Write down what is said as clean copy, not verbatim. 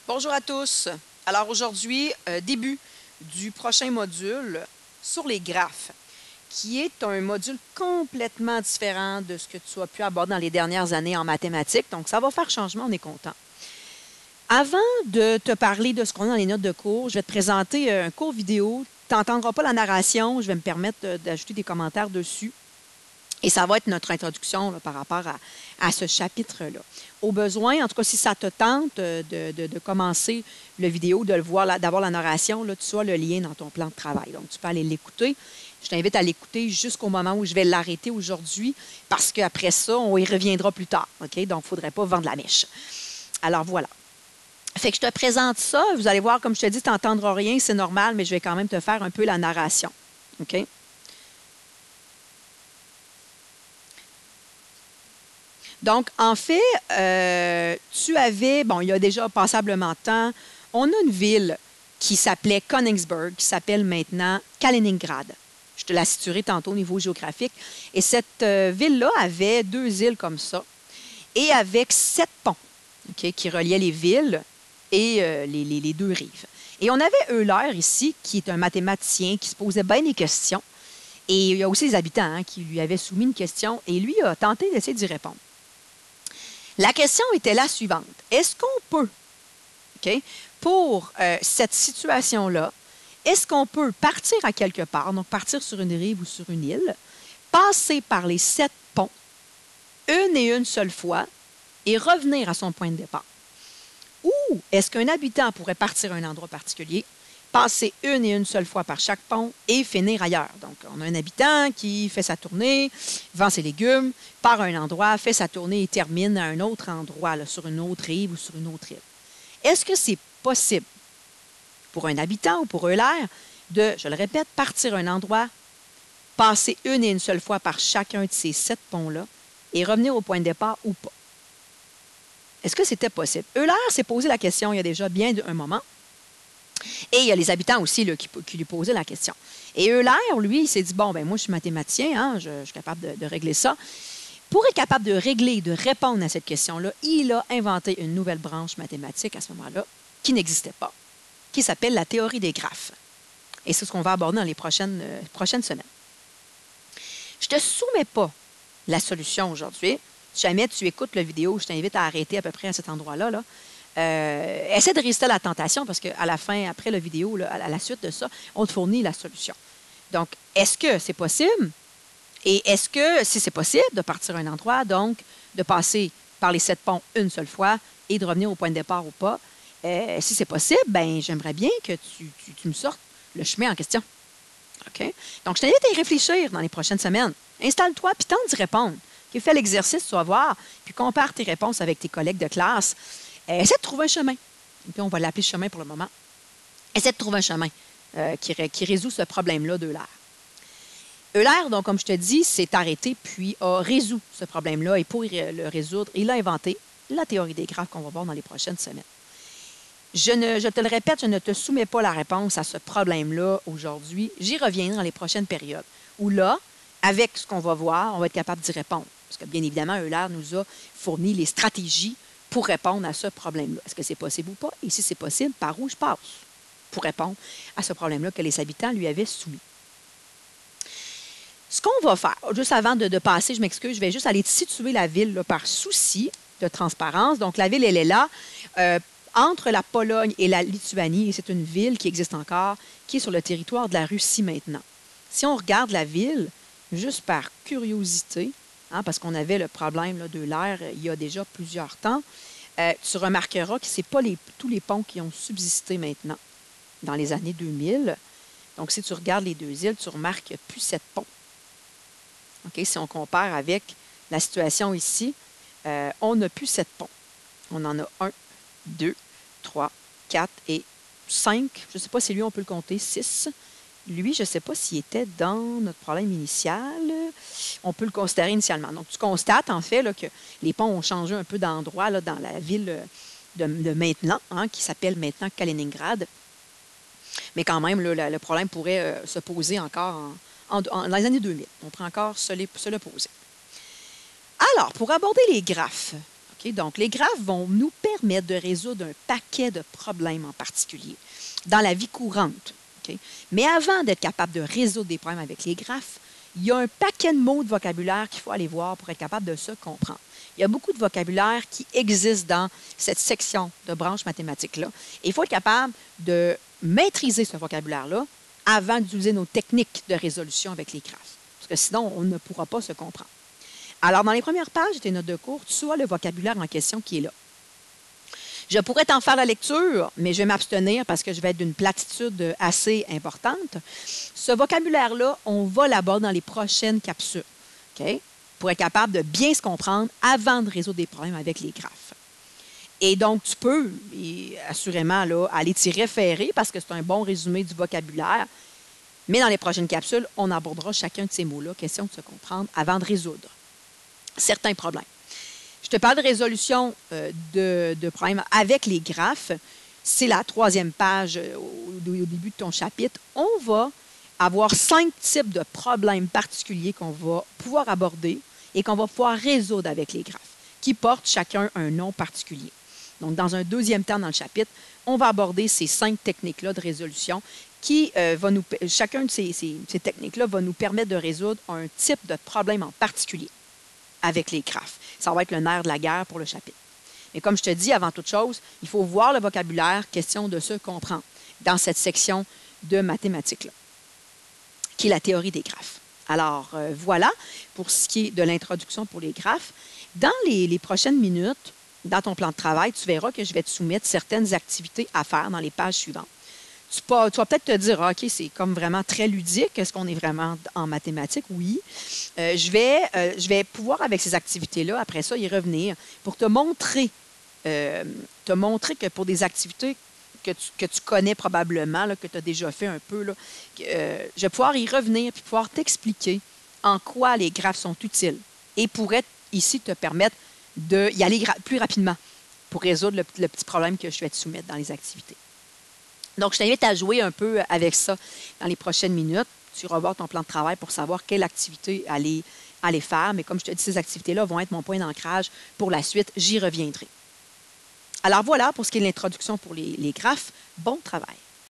Bonjour à tous. Alors aujourd'hui, début du prochain module sur les graphes, qui est un module complètement différent de ce que tu as pu aborder dans les dernières années en mathématiques. Donc, ça va faire changement, on est content. Avant de te parler de ce qu'on a dans les notes de cours, je vais te présenter un cours vidéo. Tu n'entendras pas la narration, je vais me permettre d'ajouter des commentaires dessus. Et ça va être notre introduction là, par rapport à ce chapitre-là. Au besoin, en tout cas, si ça te tente de commencer le vidéo, de le voir, d'avoir la narration, là, tu as le lien dans ton plan de travail. Donc, tu peux aller l'écouter. Je t'invite à l'écouter jusqu'au moment où je vais l'arrêter aujourd'hui, parce qu'après ça, on y reviendra plus tard. OK? Donc, il ne faudrait pas vendre la mèche. Alors, voilà. Fait que je te présente ça. Vous allez voir, comme je te dis, tu n'entendras rien, c'est normal, mais je vais quand même te faire un peu la narration. OK? Donc, en fait, tu avais, bon, il y a déjà passablement de temps, on a une ville qui s'appelait Königsberg, qui s'appelle maintenant Kaliningrad. Je te la situerai tantôt au niveau géographique. Et cette ville-là avait 2 îles comme ça, et avec 7 ponts okay, qui reliaient les villes et les 2 rives. Et on avait Euler ici, qui est un mathématicien qui se posait bien des questions. Et il y a aussi les habitants qui lui avaient soumis une question, et lui a tenté d'essayer d'y répondre. La question était la suivante. Est-ce qu'on peut, okay, pour cette situation-là, est-ce qu'on peut partir à quelque part, donc partir sur une rive ou sur une île, passer par les 7 ponts, une et une seule fois, et revenir à son point de départ? Ou est-ce qu'un habitant pourrait partir à un endroit particulier, passer une et une seule fois par chaque pont et finir ailleurs? Donc, on a un habitant qui fait sa tournée, vend ses légumes, part à un endroit, fait sa tournée et termine à un autre endroit, là, sur une autre rive ou sur une autre île. Est-ce que c'est possible pour un habitant ou pour Euler de, je le répète, partir à un endroit, passer une et une seule fois par chacun de ces 7 ponts-là et revenir au point de départ ou pas? Est-ce que c'était possible? Euler s'est posé la question il y a déjà bien un moment. Et il y a les habitants aussi là, qui lui posaient la question. Et Euler, lui, il s'est dit, bon, ben moi, je suis mathématicien, hein, je suis capable de régler ça. Pour être capable de régler, de répondre à cette question-là, il a inventé une nouvelle branche mathématique à ce moment-là, qui n'existait pas, qui s'appelle la théorie des graphes. Et c'est ce qu'on va aborder dans les prochaines semaines. Je ne te soumets pas la solution aujourd'hui. Si jamais tu écoutes la vidéo, je t'invite à arrêter à peu près à cet endroit-là. Là. Essaie de résister à la tentation parce qu'à la fin, après la vidéo, là, à la suite de ça, on te fournit la solution. Donc, est-ce que c'est possible? Et est-ce que, si c'est possible, de partir à un endroit, donc de passer par les 7 ponts une seule fois et de revenir au point de départ ou pas? Si c'est possible, ben j'aimerais bien que tu me sortes le chemin en question. OK? Donc, je t'invite à y réfléchir dans les prochaines semaines. Installe-toi puis tente d'y répondre. Okay? Fais l'exercice, tu vas voir, puis compare tes réponses avec tes collègues de classe. Essaie de trouver un chemin. Puis on va l'appeler chemin pour le moment. Essaie de trouver un chemin qui résout ce problème-là d'Euler. Euler, donc, comme je te dis, s'est arrêté puis a résolu ce problème-là. Et pour le résoudre, il a inventé la théorie des graphes qu'on va voir dans les prochaines semaines. Je te le répète, je ne te soumets pas la réponse à ce problème-là aujourd'hui. J'y reviendrai dans les prochaines périodes. Où là, avec ce qu'on va voir, on va être capable d'y répondre. Parce que, bien évidemment, Euler nous a fourni les stratégies pour répondre à ce problème-là. Est-ce que c'est possible ou pas? Et si c'est possible, par où je passe pour répondre à ce problème-là que les habitants lui avaient soumis? Ce qu'on va faire, juste avant de passer, je m'excuse, je vais juste aller situer la ville là, par souci de transparence. Donc, la ville, elle est là, entre la Pologne et la Lituanie, et c'est une ville qui existe encore, qui est sur le territoire de la Russie maintenant. Si on regarde la ville, juste par curiosité, hein, parce qu'on avait le problème de l'air il y a déjà plusieurs temps, tu remarqueras que ce n'est pas tous les ponts qui ont subsisté maintenant, dans les années 2000. Donc, si tu regardes les 2 îles, tu remarques qu'il n'y a plus 7 ponts. Okay? Si on compare avec la situation ici, on n'a plus 7 ponts. On en a 1, 2, 3, 4 et 5. Je ne sais pas si lui, on peut le compter, 6. Lui, je ne sais pas s'il était dans notre problème initial. On peut le considérer initialement. Donc, tu constates, en fait, là, que les ponts ont changé un peu d'endroit là, dans la ville de maintenant, hein, qui s'appelle maintenant Kaliningrad. Mais quand même, là, le problème pourrait se poser encore dans les années 2000. On pourrait encore se le poser. Alors, pour aborder les graphes, OK? Donc, les graphes vont nous permettre de résoudre un paquet de problèmes en particulier dans la vie courante. OK? Mais avant d'être capable de résoudre des problèmes avec les graphes, il y a un paquet de mots de vocabulaire qu'il faut aller voir pour être capable de se comprendre. Il y a beaucoup de vocabulaire qui existe dans cette section de branche mathématiques-là. Et il faut être capable de maîtriser ce vocabulaire-là avant d'utiliser nos techniques de résolution avec les graphes. Parce que sinon, on ne pourra pas se comprendre. Alors, dans les premières pages de tes notes de cours, tu as le vocabulaire en question qui est là. Je pourrais t'en faire la lecture, mais je vais m'abstenir parce que je vais être d'une platitude assez importante. Ce vocabulaire-là, on va l'aborder dans les prochaines capsules, OK? Pour être capable de bien se comprendre avant de résoudre des problèmes avec les graphes. Et donc, tu peux, assurément, là, aller t'y référer parce que c'est un bon résumé du vocabulaire. Mais dans les prochaines capsules, on abordera chacun de ces mots-là, question de se comprendre avant de résoudre certains problèmes. Je te parle de résolution de problèmes avec les graphes. C'est la 3e page au début de ton chapitre. On va avoir 5 types de problèmes particuliers qu'on va pouvoir aborder et qu'on va pouvoir résoudre avec les graphes, qui portent chacun un nom particulier. Donc, dans un 2e temps dans le chapitre, on va aborder ces 5 techniques-là de résolution qui chacun de ces techniques-là va nous permettre de résoudre un type de problème en particulier avec les graphes. Ça va être le nerf de la guerre pour le chapitre. Mais comme je te dis, avant toute chose, il faut voir le vocabulaire, question de se comprendre, dans cette section de mathématiques-là, qui est la théorie des graphes. Alors, voilà pour ce qui est de l'introduction pour les graphes. Dans les prochaines minutes, dans ton plan de travail, tu verras que je vais te soumettre certaines activités à faire dans les pages suivantes. Tu vas peut-être te dire, OK, c'est comme vraiment très ludique. Est-ce qu'on est vraiment en mathématiques? Oui. Je vais pouvoir, avec ces activités-là, après ça, y revenir pour te montrer que pour des activités que tu connais probablement, là, que tu as déjà fait un peu, là, je vais pouvoir y revenir et pouvoir t'expliquer en quoi les graphes sont utiles et pourraient ici te permettre d'y aller plus rapidement pour résoudre le petit problème que je vais te soumettre dans les activités. Donc, je t'invite à jouer un peu avec ça dans les prochaines minutes. Tu revois ton plan de travail pour savoir quelle activité aller faire. Mais comme je te dis, ces activités-là vont être mon point d'ancrage pour la suite. J'y reviendrai. Alors voilà pour ce qui est de l'introduction pour les graphes. Bon travail.